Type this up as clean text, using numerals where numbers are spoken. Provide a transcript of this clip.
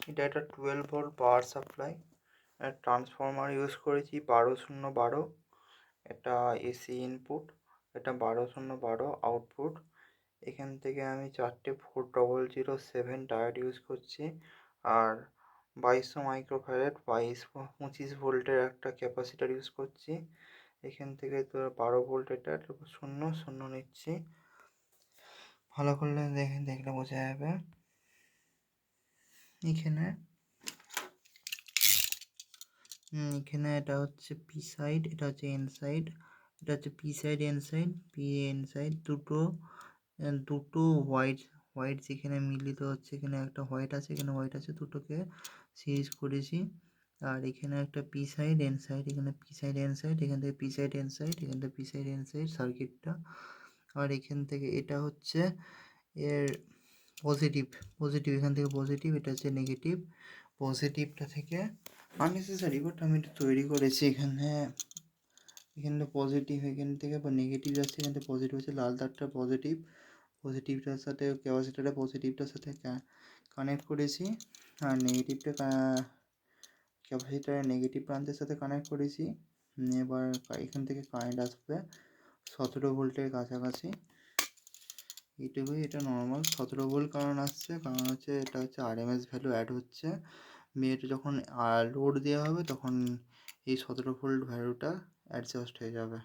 এটা একটা 12 volt power supply. Transformer use করেছি 12 0 12। এটা এসি ইনপুট, এটা 12 0 12 আউটপুট। এখান থেকে আমি 4টে 4007 ডায়োড ইউজ করছি, আর 2200 মাইক্রোফ্যারাড 25 ভোল্টের একটা ক্যাপাসিটার ইউজ করছি। এখান থেকে তো 12 ভোল্ট, এটা 0 0 নিচ্ছি। ভালো করলে দেখলে বোঝা যাবে। এখানে এটা হচ্ছে পি সাইড, এটা হচ্ছে এন সাইড। এটা হচ্ছে P side N side, P N side দুটো হোয়াইট যেখানে মিলিত হচ্ছে, এখানে একটা হোয়াইট আছে, এখানে হোয়াইট আছে, দুটোকে সিরিজ করেছি। আর এখানে একটা পি সাইড এন সাইড, এখানে পি সাইড এন সাইড, এখান থেকে পি সাইড এন সাইড, এখান থেকে পি সাইড এন সাইড সার্কিটটা। আর এখান থেকে এটা হচ্ছে এর পজিটিভ, এখান থেকে পজিটিভ, এটা হচ্ছে নেগেটিভ। পজিটিভটা থেকে আননেসেসারি, বাট আমি এটা তৈরি করেছি। এখানে পজিটিভ, এখান থেকে বা নেগেটিভ যাচ্ছে, এখান থেকে পজিটিভ হচ্ছে, লাল তারটা পজিটিভটার সাথে ক্যাপাসিটারটা পজিটিভটার সাথে কানেক্ট করেছি, আর নেগেটিভটা ক্যাপাসিটারের নেগেটিভ প্রান্তের সাথে কানেক্ট করেছি। এবার এখান থেকে কারেন্ট আসবে 17 ভোল্টের কাছাকাছি। এইটুকুই। এটা নর্মাল 17 ভোল্ট কারণ আসছে, কারণ হচ্ছে এটা হচ্ছে আরএমএস ভ্যালু অ্যাড হচ্ছে। এটা যখন লোড দেওয়া হবে তখন এই 17 ভোল্ট ভ্যালুটা অ্যাডজাস্ট হয়ে যাবে।